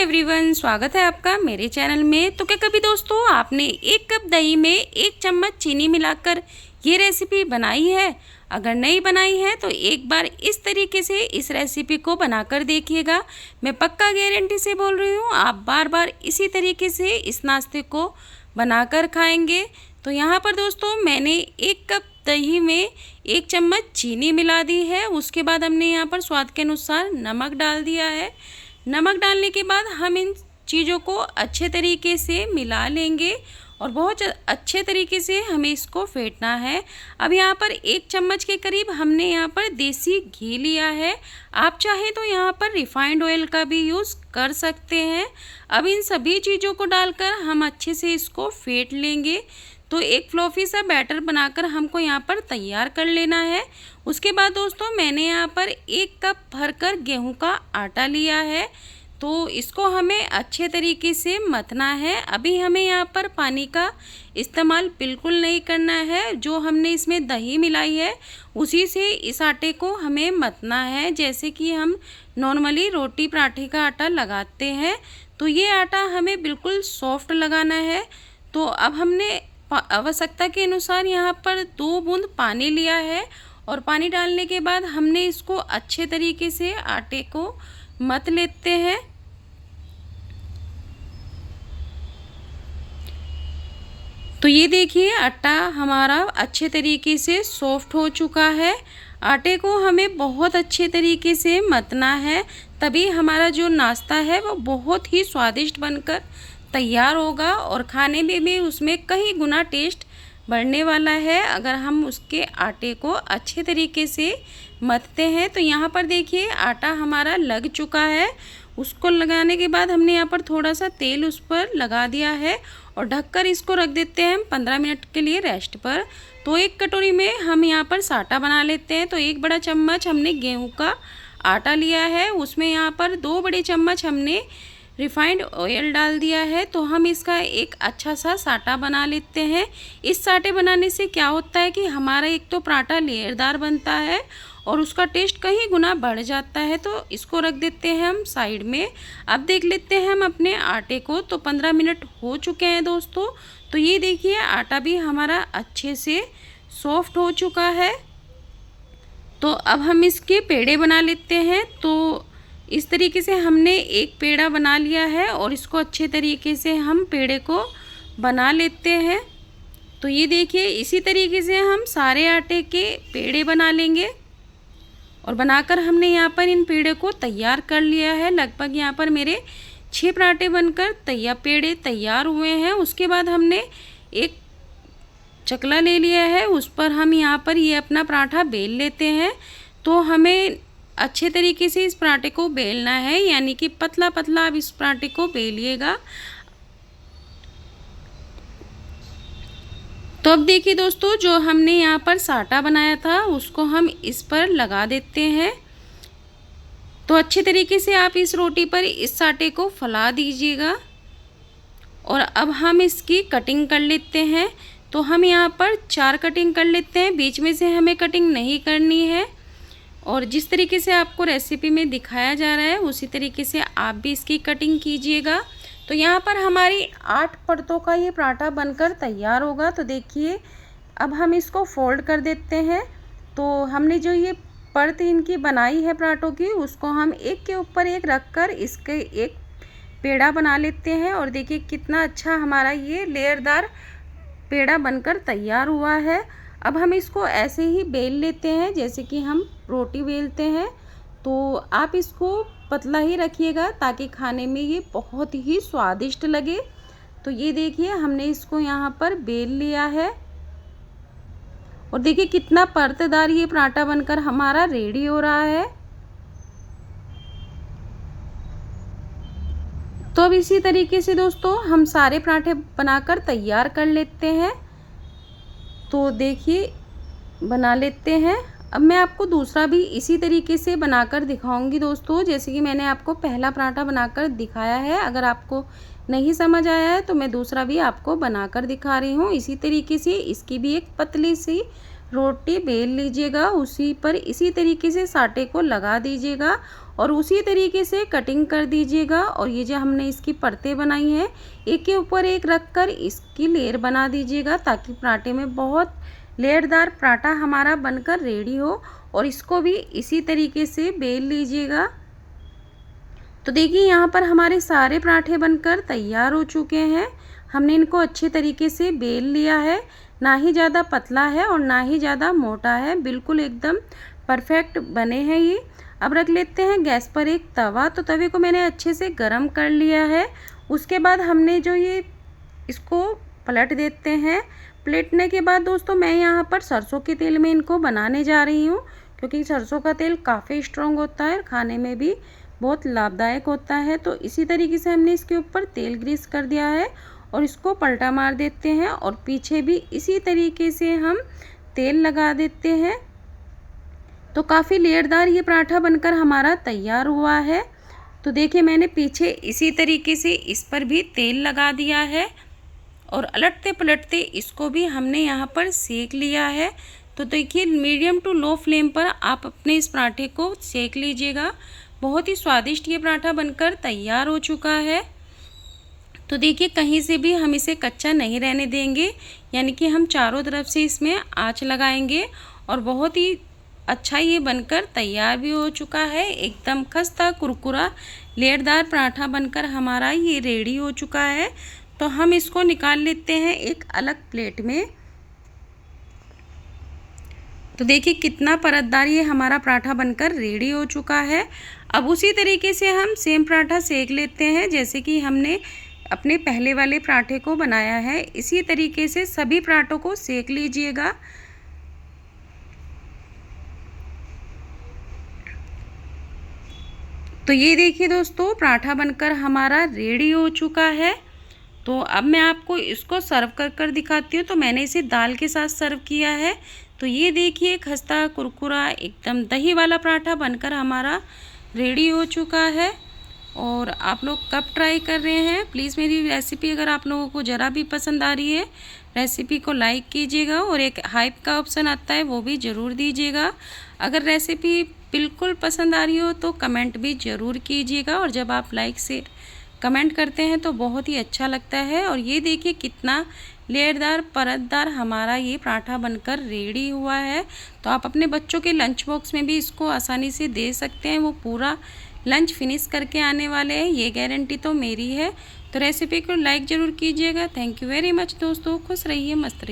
Everyone, स्वागत है आपका मेरे चैनल में। तो क्या कभी दोस्तों आपने एक कप दही में एक चम्मच चीनी मिलाकर ये रेसिपी बनाई है? अगर नहीं बनाई है तो एक बार इस तरीके से इस रेसिपी को बनाकर देखिएगा। मैं पक्का गारंटी से बोल रही हूँ, आप बार बार इसी तरीके से इस नाश्ते को बनाकर खाएंगे। तो यहाँ पर दोस्तों मैंने एक कप दही में एक चम्मच चीनी मिला दी है। उसके बाद हमने यहाँ पर स्वाद के अनुसार नमक डाल दिया है। नमक डालने के बाद हम इन चीज़ों को अच्छे तरीके से मिला लेंगे और बहुत अच्छे तरीके से हमें इसको फेंटना है। अब यहाँ पर एक चम्मच के करीब हमने यहाँ पर देसी घी लिया है। आप चाहे तो यहाँ पर रिफाइंड ऑयल का भी यूज़ कर सकते हैं। अब इन सभी चीज़ों को डालकर हम अच्छे से इसको फेंट लेंगे। तो एक फ्लॉफी सा बैटर बनाकर हमको यहाँ पर तैयार कर लेना है। उसके बाद दोस्तों मैंने यहाँ पर एक कप भरकर गेहूं का आटा लिया है। तो इसको हमें अच्छे तरीके से मथना है। अभी हमें यहाँ पर पानी का इस्तेमाल बिल्कुल नहीं करना है। जो हमने इसमें दही मिलाई है उसी से इस आटे को हमें मथना है, जैसे कि हम नॉर्मली रोटी पराठे का आटा लगाते हैं। तो ये आटा हमें बिल्कुल सॉफ्ट लगाना है। तो अब हमने आवश्यकता के अनुसार यहाँ पर 2 बूंद पानी लिया है और पानी डालने के बाद हमने इसको अच्छे तरीके से आटे को मथ लेते हैं। तो ये देखिए आटा हमारा अच्छे तरीके से सॉफ्ट हो चुका है। आटे को हमें बहुत अच्छे तरीके से मथना है, तभी हमारा जो नाश्ता है वो बहुत ही स्वादिष्ट बनकर तैयार होगा और खाने में भी उसमें कई गुना टेस्ट बढ़ने वाला है अगर हम उसके आटे को अच्छे तरीके से मथते हैं। तो यहाँ पर देखिए आटा हमारा लग चुका है। उसको लगाने के बाद हमने यहाँ पर थोड़ा सा तेल उस पर लगा दिया है और ढककर इसको रख देते हैं हम 15 मिनट के लिए रेस्ट पर। तो एक कटोरी में हम यहाँ पर साटा बना लेते हैं। तो एक बड़ा चम्मच हमने गेहूँ का आटा लिया है, उसमें यहाँ पर 2 बड़े चम्मच हमने रिफाइंड ऑयल डाल दिया है। तो हम इसका एक अच्छा सा साटा बना लेते हैं। इस साटे बनाने से क्या होता है कि हमारा एक तो पराठा लेयरदार बनता है और उसका टेस्ट कहीं गुना बढ़ जाता है। तो इसको रख देते हैं हम साइड में। अब देख लेते हैं हम अपने आटे को। तो 15 मिनट हो चुके हैं दोस्तों। तो ये देखिए आटा भी हमारा अच्छे से सॉफ्ट हो चुका है। तो अब हम इसके पेड़े बना लेते हैं। तो इस तरीके से हमने एक पेड़ा बना लिया है और इसको अच्छे तरीके से हम पेड़े को बना लेते हैं। तो ये देखिए इसी तरीके से हम सारे आटे के पेड़े बना लेंगे और बनाकर हमने यहाँ पर इन पेड़े को तैयार कर लिया है। लगभग यहाँ पर मेरे 6 पराठे बनकर पेड़े तैयार हुए हैं। उसके बाद हमने एक चकला ले लिया है, उस पर हम यहाँ पर ये अपना पराठा बेल लेते हैं। तो हमें अच्छे तरीके से इस पराठे को बेलना है, यानी कि पतला पतला आप इस पराठे को बेलिएगा। तो अब देखिए दोस्तों जो हमने यहाँ पर साटा बनाया था उसको हम इस पर लगा देते हैं। तो अच्छे तरीके से आप इस रोटी पर इस साटे को फैला दीजिएगा और अब हम इसकी कटिंग कर लेते हैं। तो हम यहाँ पर 4 कटिंग कर लेते हैं, बीच में से हमें कटिंग नहीं करनी है। और जिस तरीके से आपको रेसिपी में दिखाया जा रहा है उसी तरीके से आप भी इसकी कटिंग कीजिएगा। तो यहाँ पर हमारी 8 परतों का ये पराठा बनकर तैयार होगा। तो देखिए अब हम इसको फोल्ड कर देते हैं। तो हमने जो ये परत इनकी बनाई है पराठों की, उसको हम एक के ऊपर एक रखकर इसके एक पेड़ा बना लेते हैं। और देखिए कितना अच्छा हमारा ये लेयरदार पेड़ा बनकर तैयार हुआ है। अब हम इसको ऐसे ही बेल लेते हैं जैसे कि हम रोटी बेलते हैं। तो आप इसको पतला ही रखिएगा ताकि खाने में ये बहुत ही स्वादिष्ट लगे। तो ये देखिए हमने इसको यहाँ पर बेल लिया है और देखिए कितना परतदार ये पराठा बनकर हमारा रेडी हो रहा है। तो अब इसी तरीके से दोस्तों हम सारे पराठे बनाकर तैयार कर लेते हैं। तो देखिए बना लेते हैं। अब मैं आपको दूसरा भी इसी तरीके से बनाकर दिखाऊंगी दोस्तों, जैसे कि मैंने आपको पहला पराठा बनाकर दिखाया है। अगर आपको नहीं समझ आया है तो मैं दूसरा भी आपको बनाकर दिखा रही हूँ। इसी तरीके से इसकी भी एक पतली सी रोटी बेल लीजिएगा, उसी पर इसी तरीके से साटे को लगा दीजिएगा और उसी तरीके से कटिंग कर दीजिएगा। और ये जो हमने इसकी परतें बनाई हैं, एक के ऊपर एक रख कर इसकी लेयर बना दीजिएगा, ताकि पराठे में बहुत लेयरदार पराठा हमारा बनकर रेडी हो। और इसको भी इसी तरीके से बेल लीजिएगा। तो देखिए यहाँ पर हमारे सारे पराठे बनकर तैयार हो चुके हैं। हमने इनको अच्छे तरीके से बेल लिया है, ना ही ज़्यादा पतला है और ना ही ज़्यादा मोटा है, बिल्कुल एकदम परफेक्ट बने हैं ये। अब रख लेते हैं गैस पर एक तवा। तो तवे को मैंने अच्छे से गरम कर लिया है। उसके बाद हमने जो ये इसको पलट देते हैं। पलटने के बाद दोस्तों मैं यहाँ पर सरसों के तेल में इनको बनाने जा रही हूँ, क्योंकि सरसों का तेल काफ़ी स्ट्रॉन्ग होता है, खाने में भी बहुत लाभदायक होता है। तो इसी तरीके से हमने इसके ऊपर तेल ग्रीस कर दिया है और इसको पलटा मार देते हैं और पीछे भी इसी तरीके से हम तेल लगा देते हैं। तो काफ़ी लेयरदार ये पराठा बनकर हमारा तैयार हुआ है। तो देखिए मैंने पीछे इसी तरीके से इस पर भी तेल लगा दिया है और अलटते पलटते इसको भी हमने यहाँ पर सेक लिया है। तो देखिए मीडियम टू लो फ्लेम पर आप अपने इस पराठे को सेक लीजिएगा। बहुत ही स्वादिष्ट ये पराठा बनकर तैयार हो चुका है। तो देखिए कहीं से भी हम इसे कच्चा नहीं रहने देंगे, यानी कि हम चारों तरफ से इसमें आंच लगाएंगे और बहुत ही अच्छा ये बनकर तैयार भी हो चुका है। एकदम खस्ता कुरकुरा लेयरदार पराठा बनकर हमारा ये रेडी हो चुका है। तो हम इसको निकाल लेते हैं एक अलग प्लेट में। तो देखिए कितना परतदार ये हमारा पराठा बनकर रेडी हो चुका है। अब उसी तरीके से हम सेम पराठा सेक लेते हैं, जैसे कि हमने अपने पहले वाले पराठे को बनाया है। इसी तरीके से सभी पराठों को सेक लीजिएगा। तो ये देखिए दोस्तों पराठा बनकर हमारा रेडी हो चुका है। तो अब मैं आपको इसको सर्व कर दिखाती हूँ। तो मैंने इसे दाल के साथ सर्व किया है। तो ये देखिए खस्ता कुरकुरा एकदम दही वाला पराठा बनकर हमारा रेडी हो चुका है। और आप लोग कब ट्राई कर रहे हैं, प्लीज़ मेरी रेसिपी अगर आप लोगों को ज़रा भी पसंद आ रही है, रेसिपी को लाइक कीजिएगा और एक हाइप का ऑप्शन आता है वो भी ज़रूर दीजिएगा। अगर रेसिपी बिल्कुल पसंद आ रही हो तो कमेंट भी ज़रूर कीजिएगा। और जब आप लाइक से कमेंट करते हैं तो बहुत ही अच्छा लगता है। और ये देखिए कितना लेयरदार परतदार हमारा ये पराठा बनकर रेडी हुआ है। तो आप अपने बच्चों के लंच बॉक्स में भी इसको आसानी से दे सकते हैं, वो पूरा लंच फिनिश करके आने वाले हैं, ये गारंटी तो मेरी है। तो रेसिपी को लाइक ज़रूर कीजिएगा। थैंक यू वेरी मच दोस्तों, खुश रहिए, मस्त रहिए।